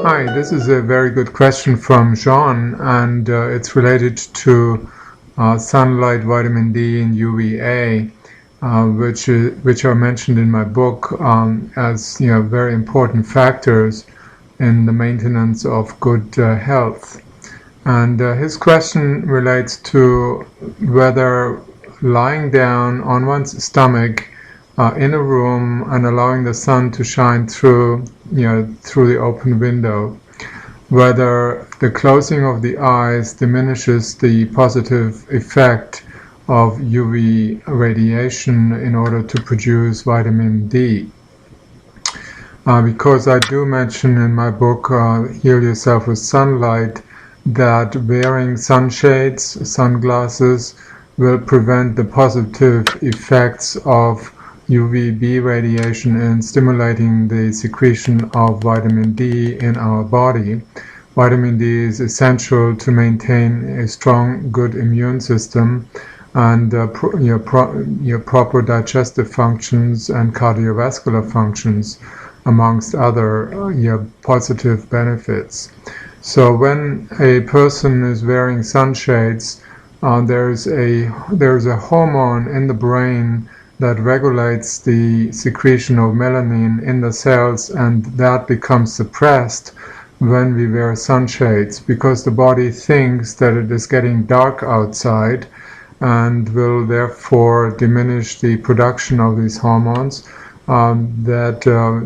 Hi, this is a very good question from Jean, and it's related to sunlight, vitamin D, and UVA, which are mentioned in my book as very important factors in the maintenance of good health. And his question relates to whether lying down on one's stomach in a room and allowing the sun to shine through the open window, whether the closing of the eyes diminishes the positive effect of UV radiation in order to produce vitamin D. Because I do mention in my book, Heal Yourself with Sunlight, that wearing sunshades, sunglasses, will prevent the positive effects of UVB radiation in stimulating the secretion of vitamin D in our body. Vitamin D is essential to maintain a strong, good immune system and your proper digestive functions and cardiovascular functions, amongst other positive benefits. So when a person is wearing sunshades, there's a hormone in the brain that regulates the secretion of melanin in the cells, and that becomes suppressed when we wear sunshades because the body thinks that it is getting dark outside and will therefore diminish the production of these hormones that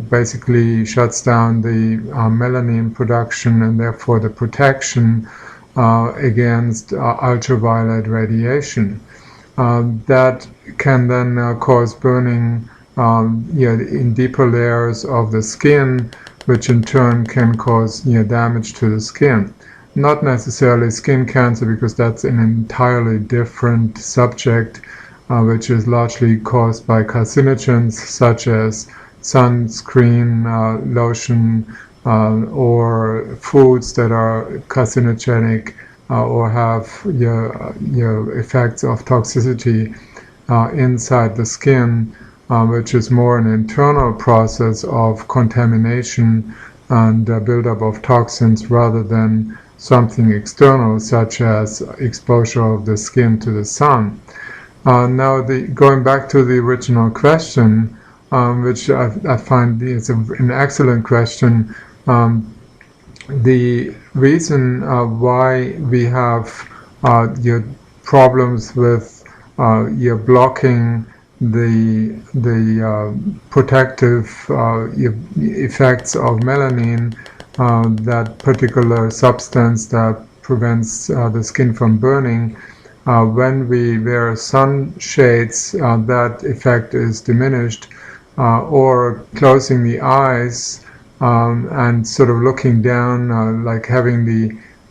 basically shuts down the melanin production and therefore the protection against ultraviolet radiation. That can then cause burning in deeper layers of the skin, which in turn can cause damage to the skin. Not necessarily skin cancer, because that's an entirely different subject, which is largely caused by carcinogens such as sunscreen, lotion, or foods that are carcinogenic or have effects of toxicity inside the skin, which is more an internal process of contamination and buildup of toxins rather than something external, such as exposure of the skin to the sun. Now, going back to the original question, which I find is an excellent question. The reason why we have problems with blocking the protective effects of melanin, that particular substance that prevents the skin from burning, when we wear sunshades, that effect is diminished, or closing the eyes and sort of looking down, like having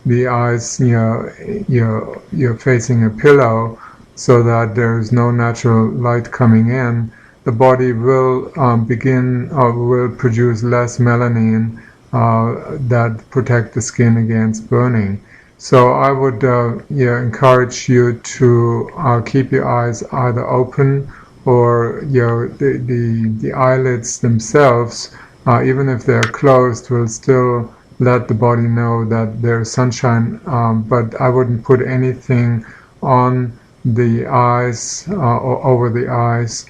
the eyes you're facing a pillow, so that there is no natural light coming in. The body will will produce less melanin that protect the skin against burning. So I would encourage you to keep your eyes either open or the eyelids themselves, even if they're closed, will still let the body know that there's sunshine, but I wouldn't put anything on the eyes or over the eyes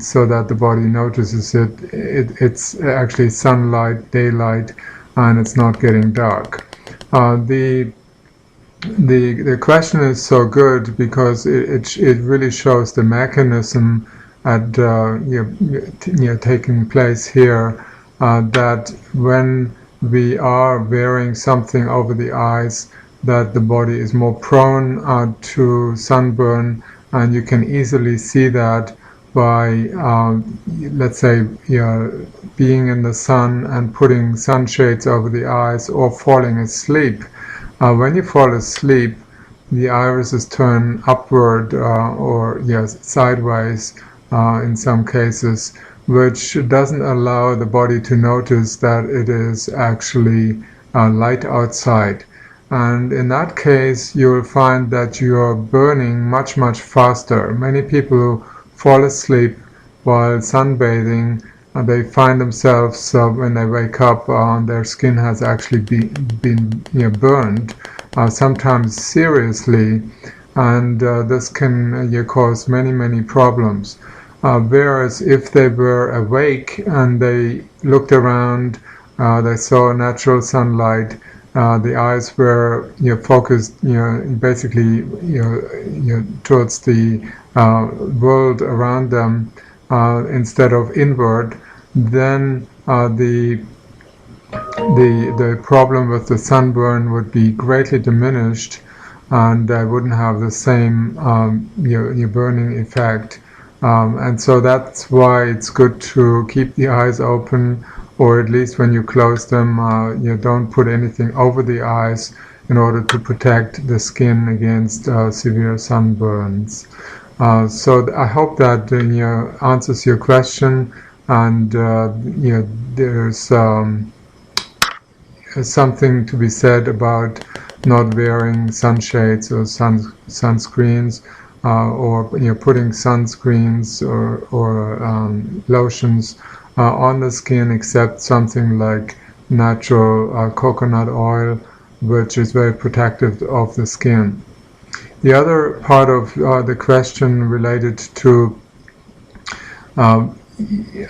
so that the body notices it. It's actually sunlight, daylight, and it's not getting dark. The question is so good because it really shows the mechanism at taking place here, that when we are wearing something over the eyes, that the body is more prone to sunburn, and you can easily see that by let's say being in the sun and putting sunshades over the eyes or falling asleep. When you fall asleep, the irises turn upward or sideways in some cases, which doesn't allow the body to notice that it is actually light outside. And in that case, you will find that you are burning much, much faster. Many people who fall asleep while sunbathing they find themselves when they wake up, their skin has actually been burned, sometimes seriously, and this can cause many problems. Whereas if they were awake and they looked around, they saw natural sunlight, the eyes were focused basically towards the world around them instead of inward, then the problem with the sunburn would be greatly diminished, and they wouldn't have the same burning effect. And so that's why it's good to keep the eyes open, or at least when you close them, you don't put anything over the eyes in order to protect the skin against severe sunburns. So I hope that answers your question, and there's something to be said about not wearing sunshades or sunscreens, or putting sunscreens or lotions on the skin, except something like natural coconut oil, which is very protective of the skin. The other part of the question related to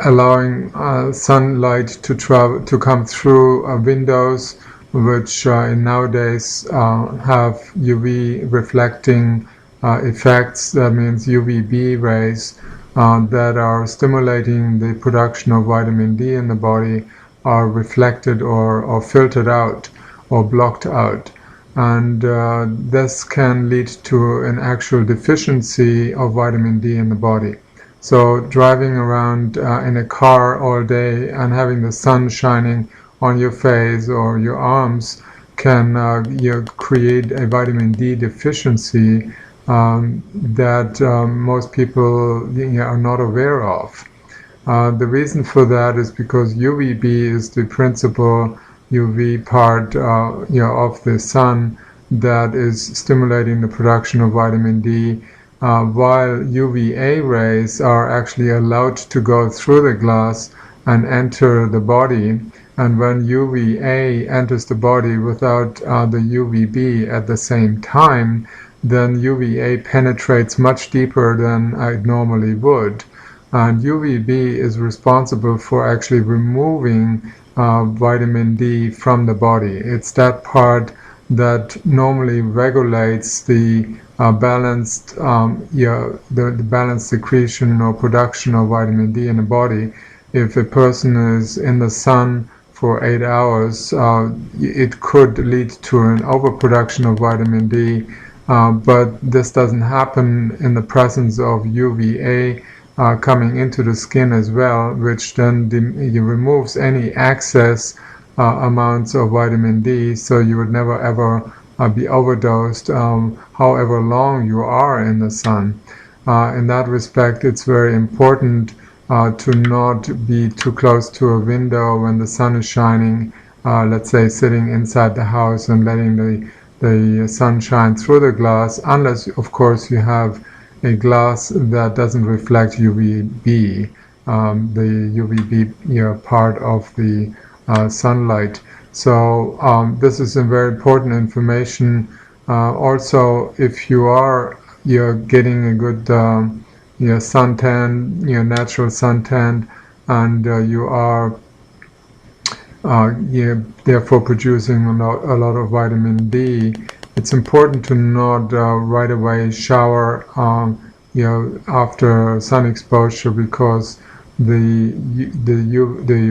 allowing sunlight to come through windows, which nowadays have UV reflecting effects. That means UVB rays that are stimulating the production of vitamin D in the body are reflected or filtered out or blocked out. And this can lead to an actual deficiency of vitamin D in the body. So driving around in a car all day and having the sun shining on your face or your arms can create a vitamin D deficiency that most people are not aware of. The reason for that is because UVB is the principal UV part of the sun that is stimulating the production of vitamin D, while UVA rays are actually allowed to go through the glass and enter the body. And when UVA enters the body without the UVB at the same time, then UVA penetrates much deeper than it normally would. And UVB is responsible for actually removing vitamin D from the body. It's that part that normally regulates the balanced the balanced secretion or production of vitamin D in the body. If a person is in the sun for 8 hours, it could lead to an overproduction of vitamin D, but this doesn't happen in the presence of UVA coming into the skin as well, which then removes any excess amounts of vitamin D, so you would never ever be overdosed however long you are in the sun. In that respect, it's very important to not be too close to a window when the sun is shining, let's say sitting inside the house and letting the sun shine through the glass, unless of course you have a glass that doesn't reflect UVB, the UVB part of the sunlight. So this is a very important information. Also, if you're getting a good suntan, natural suntan, and you are therefore producing a lot of vitamin D, it's important to not right away shower after sun exposure, because the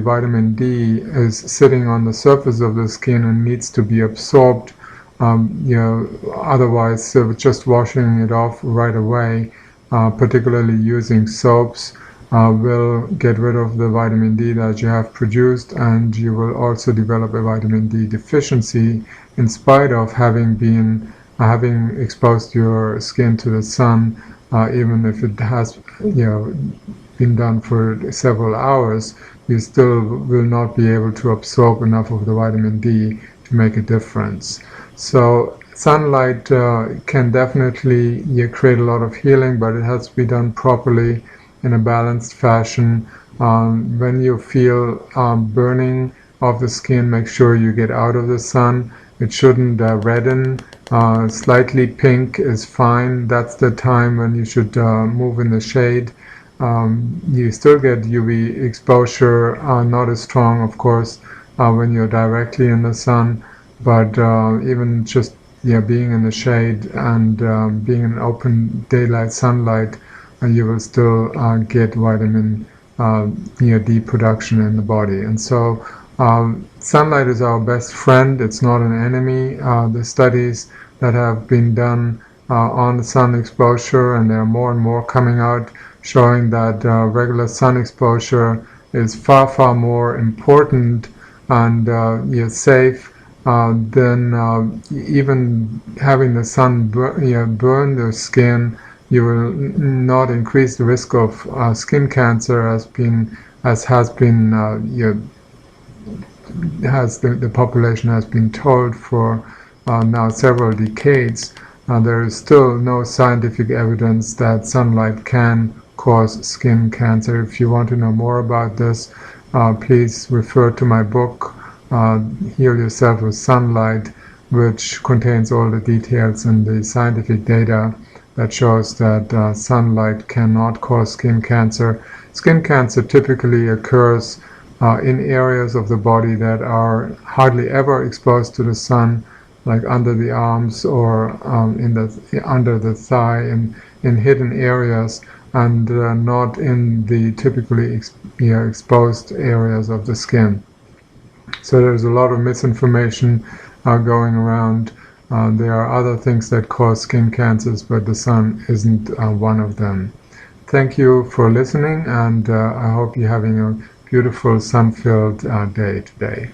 vitamin D is sitting on the surface of the skin and needs to be absorbed. Otherwise just washing it off right away, particularly using soaps, will get rid of the vitamin D that you have produced, and you will also develop a vitamin D deficiency in spite of having exposed your skin to the sun, even if it has been done for several hours. You still will not be able to absorb enough of the vitamin D to make a difference. So sunlight can definitely create a lot of healing, but it has to be done properly in a balanced fashion. When you feel burning of the skin, make sure you get out of the sun. It shouldn't redden. Slightly pink is fine. That's the time when you should move in the shade. You still get UV exposure, not as strong, of course, when you're directly in the sun, but even just being in the shade and being in open daylight sunlight, you will still get vitamin D production in the body. And so sunlight is our best friend. It's not an enemy. The studies that have been done on the sun exposure, and there are more and more coming out, showing that regular sun exposure is far, far more important and safe than even having the sun burn the skin. You will not increase the risk of skin cancer, as the population has been told for now several decades. There is still no scientific evidence that sunlight can cause skin cancer. If you want to know more about this, please refer to my book, Heal Yourself with Sunlight, which contains all the details and the scientific data that shows that sunlight cannot cause skin cancer. Skin cancer typically occurs in areas of the body that are hardly ever exposed to the sun, like under the arms or under the thigh, in hidden areas, and not in the typically exposed areas of the skin. So there's a lot of misinformation going around. There are other things that cause skin cancers, but the sun isn't one of them. Thank you for listening, and I hope you're having a beautiful sun-filled day today.